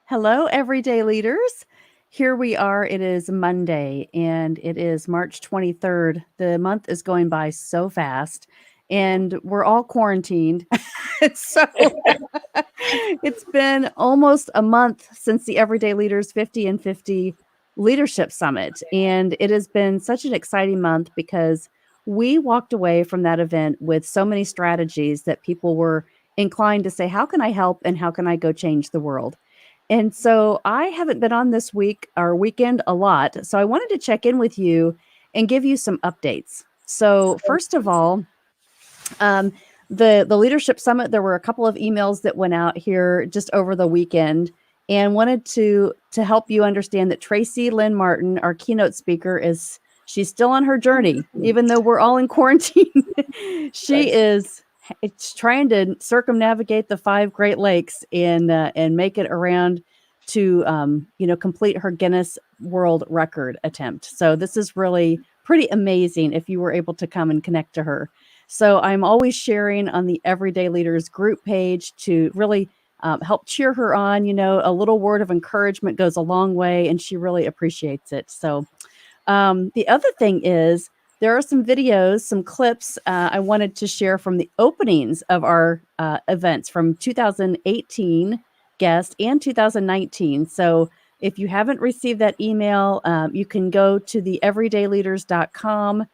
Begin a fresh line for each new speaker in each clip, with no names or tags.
Hello, everyday leaders. Here we are. It is Monday and it is March 23rd. The month is going by so fast and we're all quarantined. so it's been almost a month since the Everyday Leaders 50 and 50 Leadership Summit. And it has been such an exciting month because we walked away from that event with so many strategies that people were inclined to say, how can I help and how can I go change the world? And so I haven't been on this week or weekend a lot. So I wanted to check in with you and give you some updates. So first of all, um, the leadership summit, there were a couple of emails that went out here just over the weekend, and wanted to help you understand that Tracy Lynn Martin, our keynote speaker, she's still on her journey, even though we're all in quarantine. She is it's trying to circumnavigate the 5 Great Lakes and make it around to complete her Guinness World Record attempt. So this is really pretty amazing if you were able to come and connect to her. So I'm always sharing on the Everyday Leaders group page to really help cheer her on. A little word of encouragement goes a long way, and she really appreciates it. So the other thing is there are some videos, some clips I wanted to share from the openings of our events from 2018 guest and 2019. So if you haven't received that email, you can go to the everydayleaders.com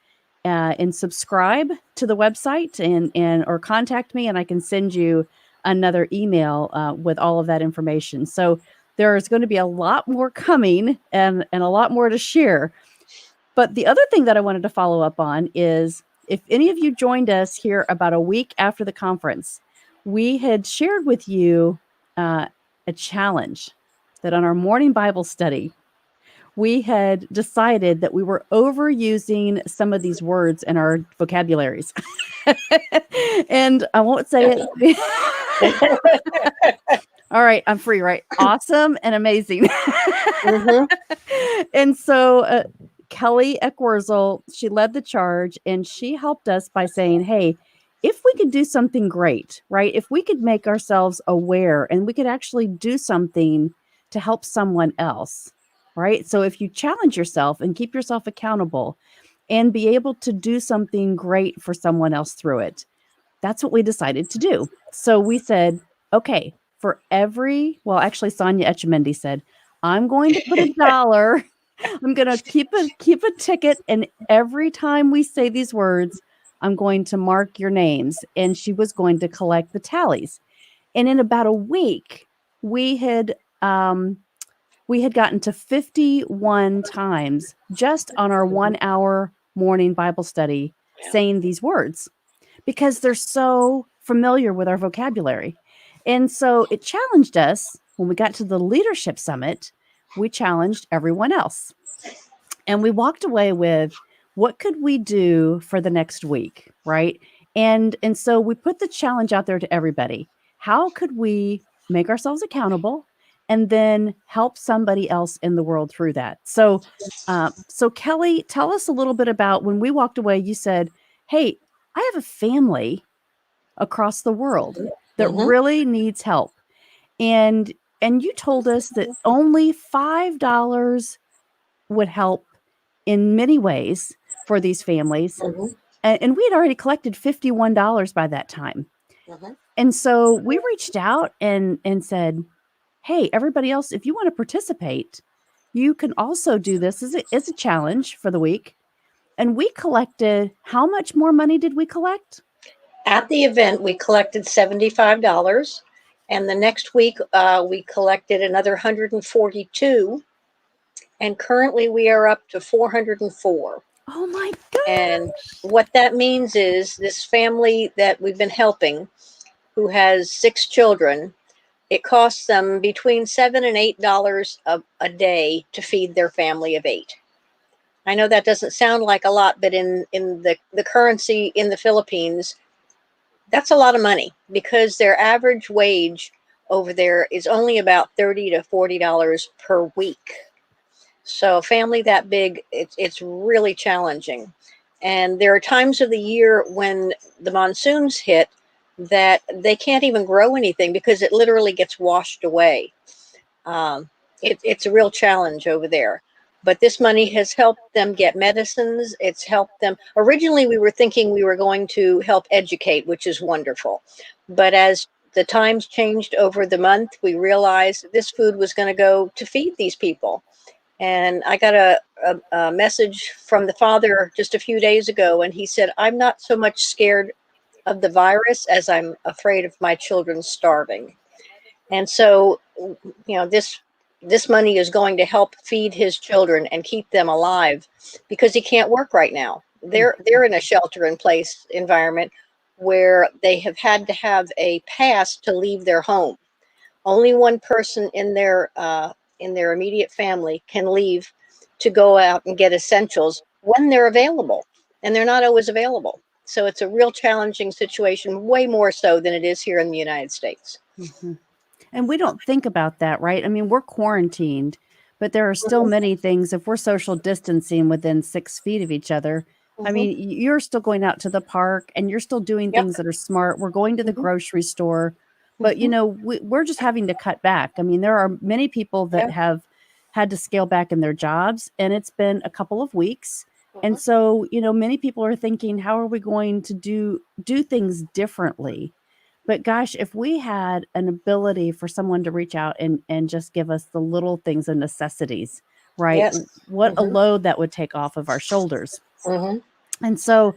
and subscribe to the website and or contact me, and I can send you another email with all of that information. So there is going to be a lot more coming and a lot more to share. But the other thing that I wanted to follow up on is if any of you joined us here about a week after the conference, we had shared with you a challenge that on our morning Bible study, we had decided that we were overusing some of these words in our vocabularies. And I won't say it. All right, I'm free, right? Awesome and amazing. And so Kelly Ekwurzel, she led the charge and she helped us by saying, hey, if we could do something great, right? If we could make ourselves aware and we could actually do something to help someone else, right? So if you challenge yourself and keep yourself accountable and be able to do something great for someone else through it, that's what we decided to do. So we said, okay, actually Sonia Etchemendy said, I'm going to put $1. I'm going to keep a ticket. And every time we say these words, I'm going to mark your names. And she was going to collect the tallies. And in about a week, we had gotten to 51 times just on our 1 hour morning Bible study saying these words because they're so familiar with our vocabulary. And so it challenged us when we got to the leadership summit. We challenged everyone else. And we walked away with what could we do for the next week, right? And so we put the challenge out there to everybody. How could we make ourselves accountable and then help somebody else in the world through that? So Kelly, tell us a little bit about when we walked away, you said, hey, I have a family across the world that really needs help. And you told us that only $5 would help in many ways for these families. And we had already collected $51 by that time. And so we reached out and said, hey, everybody else, if you want to participate, you can also do this as a challenge for the week. And we collected, how much more money did we collect?
At the event, we collected $75. And the next week, we collected another 142. And currently we are up to 404.
Oh my gosh.
And what that means is this family that we've been helping, who has 6 children, it costs them between $7 and $8 a day to feed their family of 8. I know that doesn't sound like a lot, but in the currency in the Philippines, that's a lot of money because their average wage over there is only about $30 to $40 per week. So a family that big, it's really challenging. And there are times of the year when the monsoons hit that they can't even grow anything because it literally gets washed away. It's a real challenge over there. But this money has helped them get medicines. It's helped them. Originally, we were thinking we were going to help educate, which is wonderful. But as the times changed over the month, we realized this food was going to go to feed these people. And I got a message from the father just a few days ago, and he said, I'm not so much scared of the virus as I'm afraid of my children starving. And so, this money is going to help feed his children and keep them alive because he can't work right now. They're in a shelter in place environment where they have had to have a pass to leave their home. Only one person in their immediate family can leave to go out and get essentials when they're available, and they're not always available. So it's a real challenging situation, way more so than it is here in the United States.
Mhm. And we don't think about that, right? I mean, we're quarantined, but there are still
Mhm,
many things. If we're social distancing within 6 feet of each other, I
mhm.
mean, you're still going out to the park and you're still doing
Yep.
things that are smart. We're going to the
Mhm,
grocery store, but
mhm.
we're just having to cut back. I mean, there are many people that
Yeah.
have had to scale back in their jobs, and it's been a couple of weeks. And
Mhm.
so, many people are thinking, how are we going to do things differently? But gosh, if we had an ability for someone to reach out and just give us the little things and necessities, right?
Yes.
What a
Mhm,
load that would take off of our shoulders.
mhm,
And so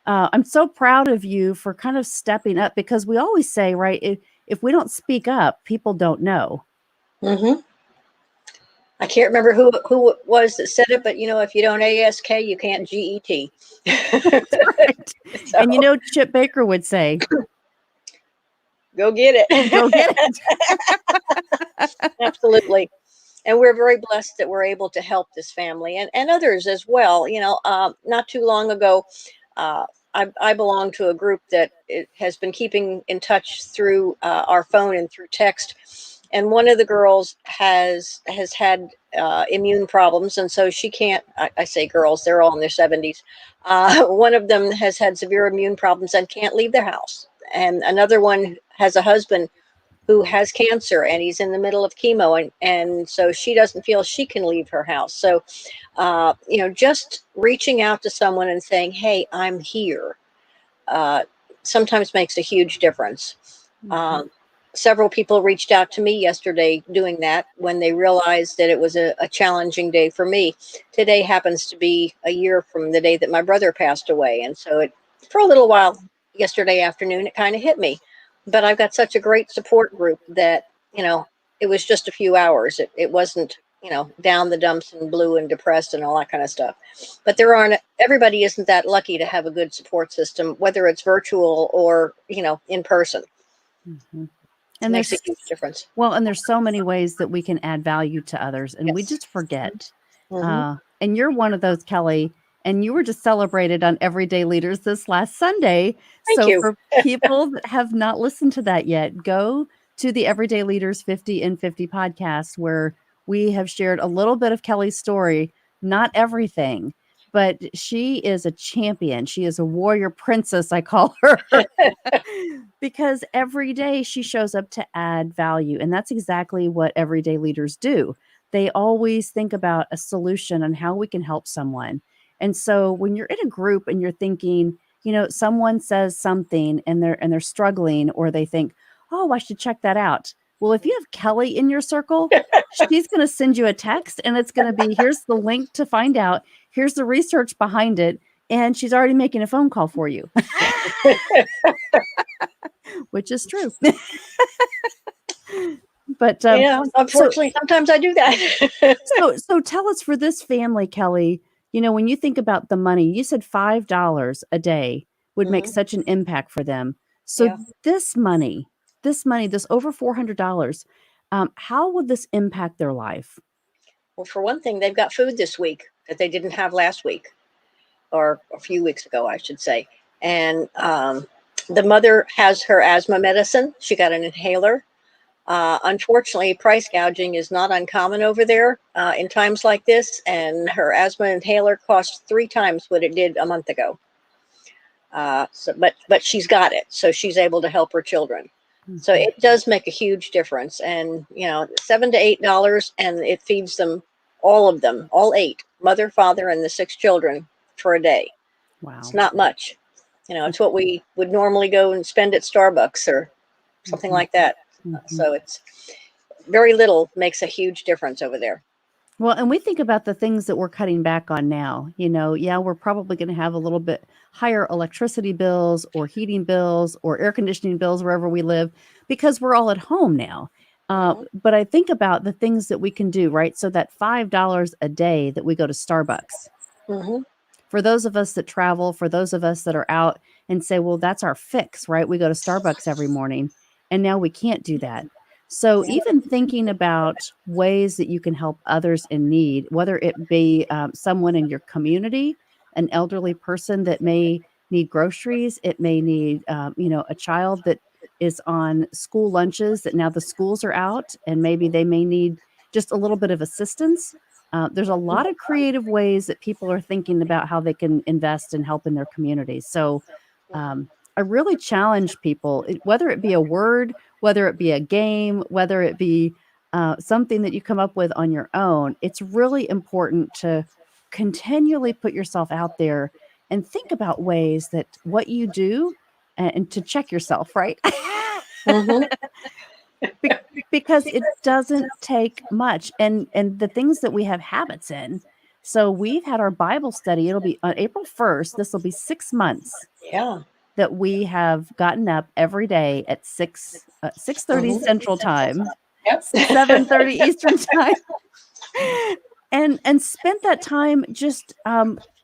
I'm so proud of you for kind of stepping up because we always say, right, if we don't speak up, people don't know.
mhm. I can't remember who it was that said it, but if you don't ask, you can't get.
That's right.
So
And Chip Baker would say,
go get
go
it.
get it.
Absolutely. And we're very blessed that we're able to help this family and others as well. Not too long ago, uh, I belong to a group that it has been keeping in touch through our phone and through text. And one of the girls has had immune problems, and so she can't. I say girls; they're all in their 70s. One of them has had severe immune problems and can't leave their house, and another one has a husband who has cancer and he's in the middle of chemo, and so she doesn't feel she can leave her house. So just reaching out to someone and saying, hey, I'm here, uh, sometimes makes a huge difference.
Mhm.
um, Several people reached out to me yesterday doing that when they realized that it was a challenging day for me. Today happens to be a year from the day that my brother passed away, and so it for a little while yesterday afternoon it kind of hit me. But I've got such a great support group that it was just a few hours. It wasn't down the dumps and blue and depressed and all that kind of stuff. But everybody isn't that lucky to have a good support system, whether it's virtual or in person.
Mhm.
It
And
makes a huge difference.
and there's so many ways that we can add value to others, and we
Yes.
just forget.
Mm-hmm.
And you're one of those, Kelly, and you were just celebrated on Everyday Leaders this last Sunday.
Thank
So
you.
for people that have not listened to that yet, go to the Everyday Leaders 50 and 50 podcast where we have shared a little bit of Kelly's story, not everything, but she is a champion. She is a warrior princess, I call her. Because every day she shows up to add value. And that's exactly what everyday leaders do. They always think about a solution on how we can help someone. And so when you're in a group and you're thinking, someone says something and they're struggling or they think, "Oh, I should check that out." Well, if you have Kelly in your circle, she's going to send you a text and it's going to be, "Here's the link to find out. Here's the research behind it." And she's already making a phone call for you. Which is true. But,
Yeah,
so
unfortunately, sometimes I do that.
so tell us for this family, Kelly, when you think about the money, you said $5 a day would make
Hmm.
such an impact for them. So
Yeah.
this over $400, how would this impact their life?
Well, for one thing, they've got food this week that they didn't have last week, or a few weeks ago, I should say. And the mother has her asthma medicine. She got an inhaler. Unfortunately, price gouging is not uncommon over there in times like this, and her asthma inhaler costs 3 times what it did a month ago. But she's got it, so she's able to help her children. So
Mhm.
it does make a huge difference. And, $7 to $8, and it feeds them, all of them, all eight, mother, father, and the six children, for a day. It's
Wow.
not much. It's what we would normally go and spend at Starbucks or something
Mhm.
like that.
Mhm.
So it's very little makes a huge difference over there.
Well, and we think about the things that we're cutting back on now. Yeah, we're probably going to have a little bit higher electricity bills or heating bills or air conditioning bills wherever we live because we're all at home now.
Hmm.
But I think about the things that we can do, right? So that $5 a day that we go to Starbucks.
Hmm.
For those of us that travel, for those of us that are out and say, well, that's our fix, right? We go to Starbucks every morning, and now we can't do that. So, even thinking about ways that you can help others in need, whether it be someone in your community, an elderly person that may need groceries, it may need, a child that is on school lunches that now the schools are out and maybe they may need just a little bit of assistance. There's a lot of creative ways that people are thinking about how they can invest and help in their communities. So, I really challenge people, whether it be a word, whether it be a game, whether it be something that you come up with on your own. It's really important to continually put yourself out there and think about ways that what you do and to check yourself, right?
Hmm.
Be because it doesn't take much, and the things that we have habits in. So, we've had our Bible study, it'll be on April 1st, this'll be 6 months
Yeah.
that we have gotten up every day at 6:30
Hmm.
Central Time,
Yep.
7:30 Eastern Time, and spent that time just,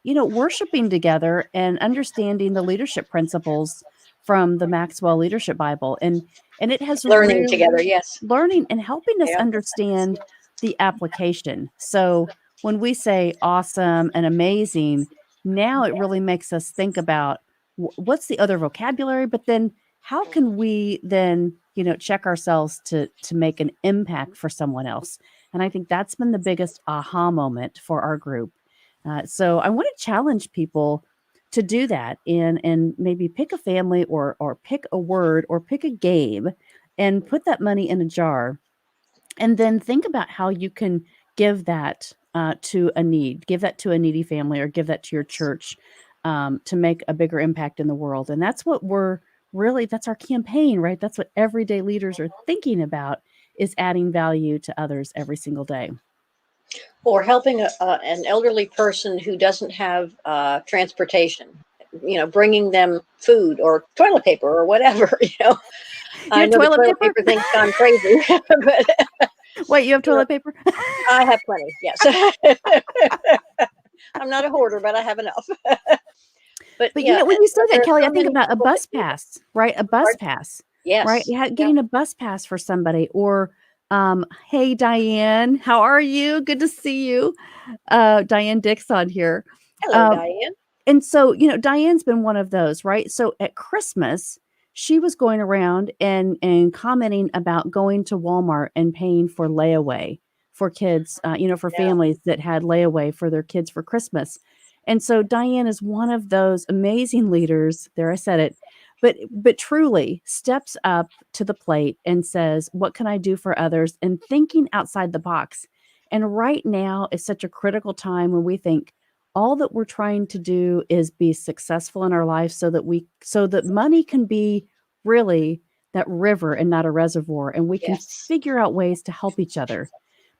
worshiping together and understanding the leadership principles from the Maxwell Leadership Bible, and it has
Learning
really
together. Yes.
learning and helping us
Yep.
understand the application. So when we say awesome and amazing, now it really makes us think about what's the other vocabulary, but then how can we then, check ourselves to make an impact for someone else? And I think that's been the biggest aha moment for our group. So I want to challenge people to do that and maybe pick a family or pick a word or pick a game and put that money in a jar and then think about how you can give that to a need, give that to a needy family or give that to your church to make a bigger impact in the world. And that's what we're really, that's our campaign, right? That's what everyday leaders are thinking about is adding value to others every single day.
Or helping an elderly person who doesn't have transportation. Bringing them food or toilet paper or whatever.
You
I
have
know the
toilet
toilet
paper?
paper thing's gone crazy, but
Wait, you have
you know,
toilet paper?
I have plenty. Yes. I'm not a hoarder, but I have enough. But
But,
yeah,
when you say
there
that,
are
Kelly, I
so
think
many
about a
people that
bus
need it.
pass, right? A bus
Pardon?
pass, right?
Yes.
Yeah,
Yep.
getting a bus pass for somebody or, "Hey, Diane, how are you? Good to see you." Diane Dixon here.
Hello,
Um,
Diane.
and so, Diane's been one of those, right? So at Christmas, she was going around and commenting about going to Walmart and paying for layaway for kids, for
Yeah.
families that had layaway for their kids for Christmas. And so Diane is one of those amazing leaders, there I said it, but truly steps up to the plate and says, "What can I do for others?" and thinking outside the box. And right now is such a critical time when we think all that we're trying to do is be successful in our life so that money can be really that river and not a reservoir and we can
Yes.
figure out ways to help each other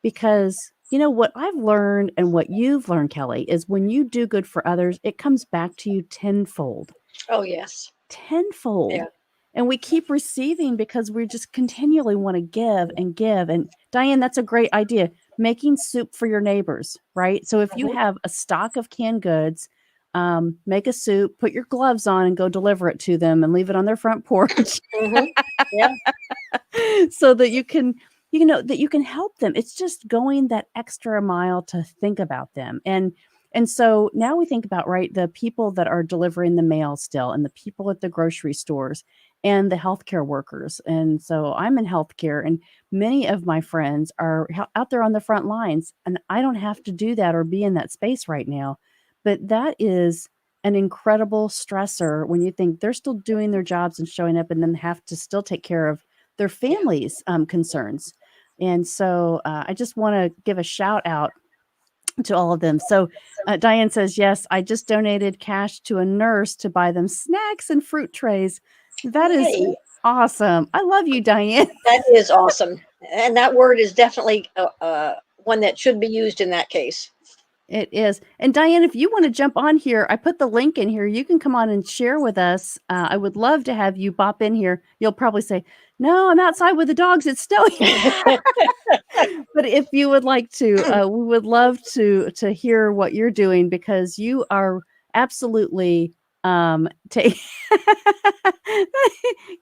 because what I've learned and what you've learned, Kelly, is when you do good for others it comes back to you tenfold.
Oh, yes.
Tenfold.
Yeah.
And we keep receiving because we just continually want to give and give. And Diane, that's a great idea. Making soup for your neighbors, right? So if you
Hmm.
have a stock of canned goods, make a soup, put your gloves on and go deliver it to them and leave it on their front porch
Hmm. Yeah.
so that you can help them. It's just going that extra mile to think about them. And so now we think about, right, the people that are delivering the mail still and the people at the grocery stores and the healthcare workers. And so I'm in healthcare and many of my friends are out there on the front lines and I don't have to do that or be in that space right now. But that is an incredible stressor when you think they're still doing their jobs and showing up and then have to still take care of their
Yeah.
families' concerns. And so I just want to give a shout out to all of them. So Diane says, yes, I just donated cash to a nurse to buy them snacks and fruit trays. That is
Yay.
awesome. I love you, Diane.
That is awesome. And that word is definitely one that should be used in that case.
It is. And Diane, if you want to jump on here, I put the link in here. You can come on and share with us. I would love to have you bop in here. You'll probably say, no, I'm outside with the dogs. It's snowing. But if you would like to, we would love to hear what you're doing because you are absolutely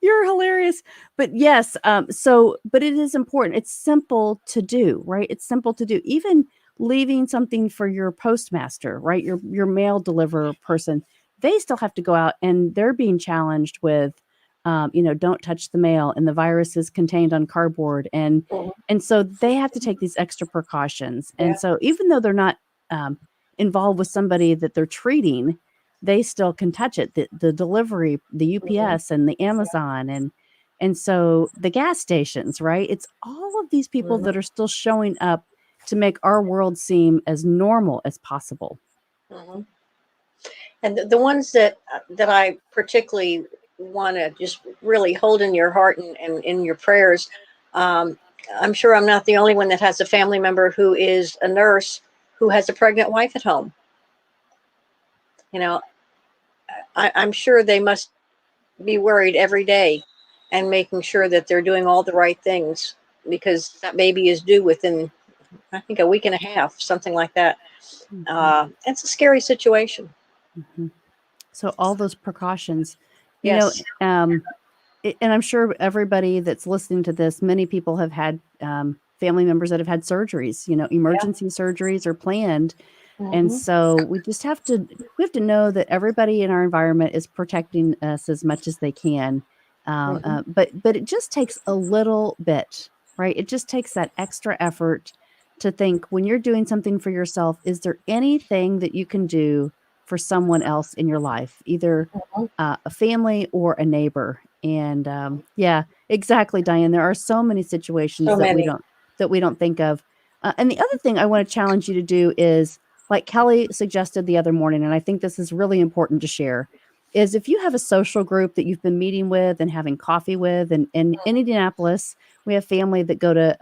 you're hilarious. But yes, but it is important. It's simple to do, right? It's simple to do. Even leaving something for your postmaster, right? Your mail deliverer person, they still have to go out and they're being challenged with don't touch the mail and the virus is contained on cardboard
Mhm.
and so they have to take these extra precautions. And
Yeah.
so even though they're not involved with somebody that they're treating, they still can touch it. The delivery, the
Mhm.
UPS and the Amazon and so the gas stations, right? It's all of these people
Mhm.
that are still showing up to make our world seem as normal as possible.
Mhm. And the ones that I particularly want to just really hold in your heart and in your prayers. Um, I'm sure I'm not the only one that has a family member who is a nurse who has a pregnant wife at home. You know, I'm sure they must be worried every day and making sure that they're doing all the right things because that baby is due within, I think, a week and a half, something like that.
Mhm,
It's a scary situation.
mhm. So all those precautions, you know,
Yes.
and I'm sure everybody that's listening to this, many people have had family members that have had surgeries,
Yeah.
emergency surgeries are planned. And
Hmm.
so we have to know that everybody in our environment is protecting us as much as they can.
Hmm.
But it just takes a little bit, right? It just takes that extra effort to think when you're doing something for yourself, is there anything that you can do for someone else in your life, either a family or a neighbor? And yeah, exactly, Diane. There are so many situations
So many.
that we don't think of. And the other thing I want to challenge you to do is like Kelly suggested the other morning, and I think this is really important to share, is if you have a social group that you've been meeting with and having coffee with, and in Indianapolis, we have family that go to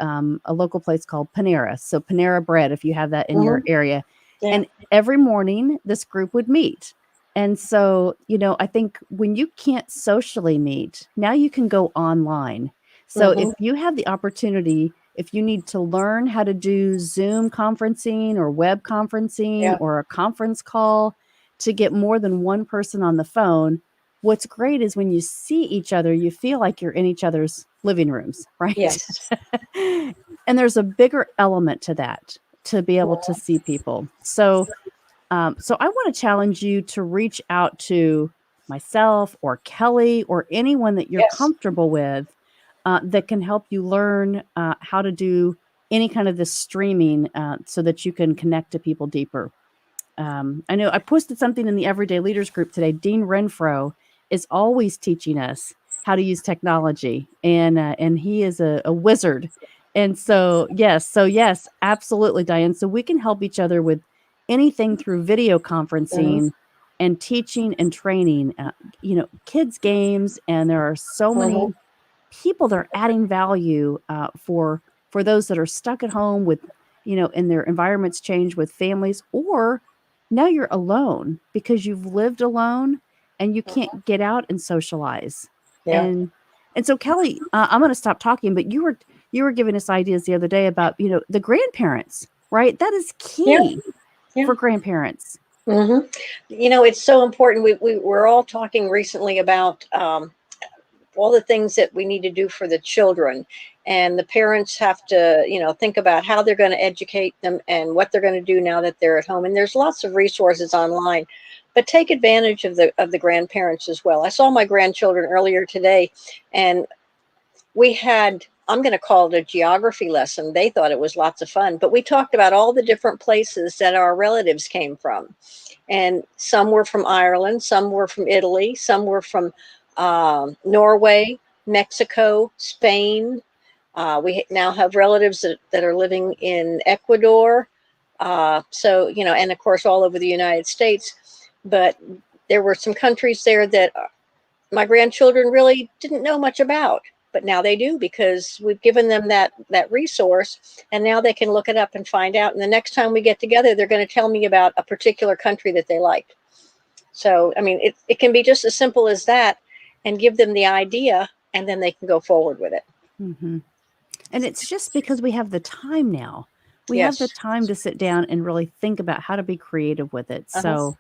a local place called Panera. So Panera Bread, if you have that in your
Hmm.
area.
Yeah.
And every morning, this group would meet. And so, I think when you can't socially meet, now you can go online. So if
Hmm.
you have the opportunity, if you need to learn how to do Zoom conferencing or web conferencing
Yeah.
or a conference call to get more than one person on the phone, what's great is when you see each other, you feel like you're in each other's living rooms, right?
Yes.
And there's a bigger element to that to be able to see people. So I want to challenge you to reach out to myself or Kelly or anyone that you're
Yes.
comfortable with that can help you learn how to do any kind of this streaming so that you can connect to people deeper. I know I posted something in the Everyday Leaders group today. Dean Renfro is always teaching us how to use technology, and he is a wizard. And so yes, absolutely, Diane. So we can help each other with anything through video
Hmm.
conferencing and teaching and training. Kids games, and there are so
Hmm.
many people that are adding value for those that are stuck at home with and their environments change with families, or now you're alone because you've lived alone and you can't get out and socialize.
Yeah.
And so Kelly, I'm going to stop talking, but you were giving us ideas the other day about the grandparents, right? That is
Yeah.
key
Yeah.
for grandparents.
Hmm. It's so important. We were all talking recently about all the things that we need to do for the children. And the parents have to, think about how they're going to educate them and what they're going to do now that they're at home. And there's lots of resources online, but take advantage of the grandparents as well. I saw my grandchildren earlier today, and we had, I'm going to call it a geography lesson. They thought it was lots of fun, but we talked about all the different places that our relatives came from. And some were from Ireland, some were from Italy, some were from Norway, Mexico, Spain. We now have relatives that are living in Ecuador. So, and of course, all over the United States. But there were some countries there that my grandchildren really didn't know much about. But now they do, because we've given them that resource, and now they can look it up and find out. And the next time we get together, they're going to tell me about a particular country that they liked. So, I mean, it can be just as simple as that, and give them the idea, and then they can go forward with it.
Mm-hmm. And it's just because we have the time now. We have the
Yes.
time to sit down and really think about how to be creative with it.
Uh-huh.
So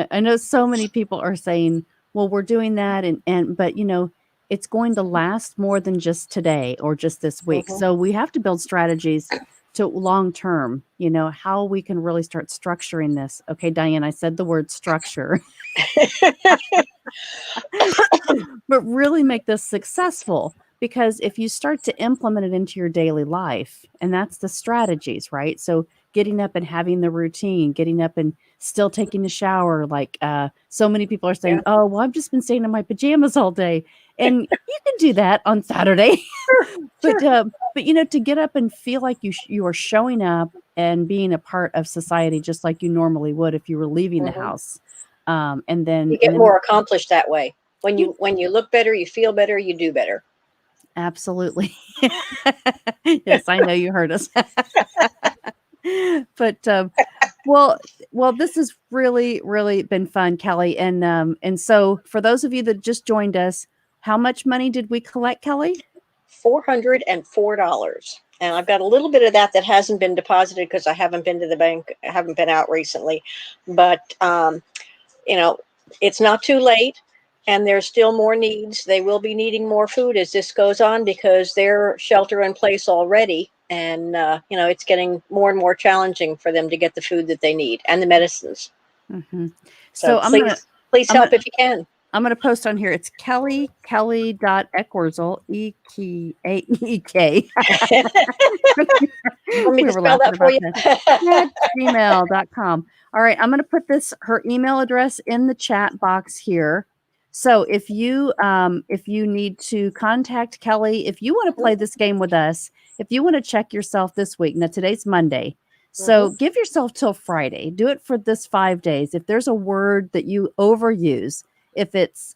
I know so many people are saying, well, we're doing that. But it's going to last more than just today or just this week.
Mhm.
So we have to build strategies to long term, how we can really start structuring this. Okay, Diane, I said the word structure, but really make this successful. Because if you start to implement it into your daily life, and that's the strategies, right? So getting up and having the routine, getting up and still taking a shower, like so many people are saying,
Yeah.
oh, well, I've just been staying in my pajamas all day. And you can do that on Saturday. But
Sure.
to get up and feel like you are showing up and being a part of society just like you normally would if you were leaving the
Mhm.
house. And then
You get more accomplished that way. When
you
you look better, you feel better, you do better.
absolutely. Yes, I know you heard us. But well, this has really, really been fun, Kelly. And so for those of you that just joined us, how much money did we collect, Kelly?
$404. And I've got a little bit of that hasn't been deposited because I haven't been to the bank. I haven't been out recently. But, you know, it's not too late, and there's still more needs. They will be needing more food as this goes on, because they're shelter in place already. And, it's getting more and more challenging for them to get the food that they need and the medicines.
Mm-hmm.
So
So
please
I'm
help
gonna
if you can.
I'm gonna post on here. It's Kelly.Ekwurzel, Eek.
You want me
We
to
were
spell
laughing
that for
about
you?
that. At gmail.com. All right, I'm going to put her email address in the chat box here. So if you need to contact Kelly, if you want to play this game with us, if you want to check yourself this week. Now today's Monday. So
Mhm.
give yourself till Friday. Do it for this 5 days. If there's a word that you overuse, if it's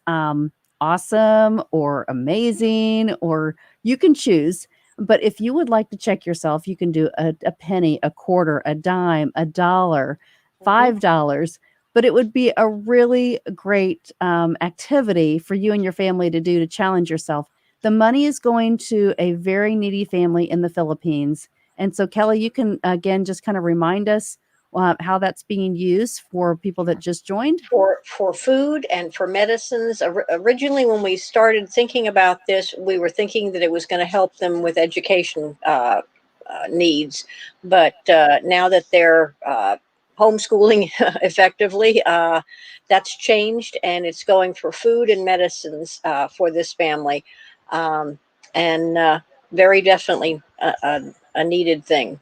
awesome or amazing, or you can choose. But if you would like to check yourself, you can do a penny, a quarter, a dime, a dollar,
Mhm.
$5. But it would be a really great activity for you and your family to do to challenge yourself. The money is going to a very needy family in the Philippines. And so, Kelly, you can again just kind of remind us how that's being used for people that just joined.
For food and for medicines. Originally, when we started thinking about this, we were thinking that it was going to help them with education needs. But now that they're homeschooling effectively, that's changed, and it's going for food and medicines for this family. Um, and very definitely a needed thing.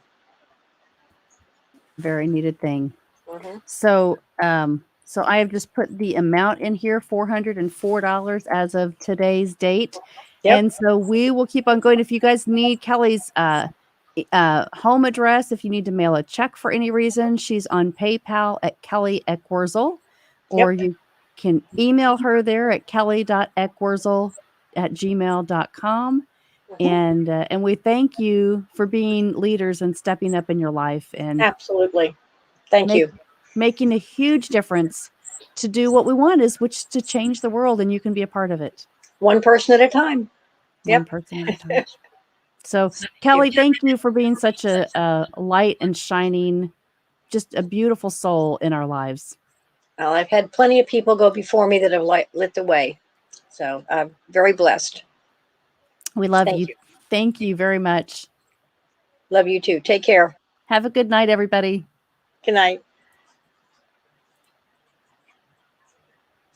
Very needed thing.
Hmm.
So I have just put the amount in here, $404 as of today's date.
Yep.
And so we will keep on going. If you guys need Kelly's home address, if you need to mail a check for any reason, she's on PayPal at Kelly Ekwurzel, or
Yep.
you can email her there at kelly.ekwurzel@gmail.com.
Hmm.
And we thank you for being leaders and stepping up in your life and
Absolutely. Thank
make
you.
making a huge difference to do what we want is which to change the world, and you can be a part of it
One person at a time.
one
Yep.
person at a time. So
Thank you.
Kelly, thank you for being such a light and shining, just a beautiful soul in our lives.
Well, I've had plenty of people go before me that have lit the way. So I'm very blessed.
We love
Thank
you.
you.
Thank you very much.
Love you too. Take care.
Have a good night, everybody.
Good night.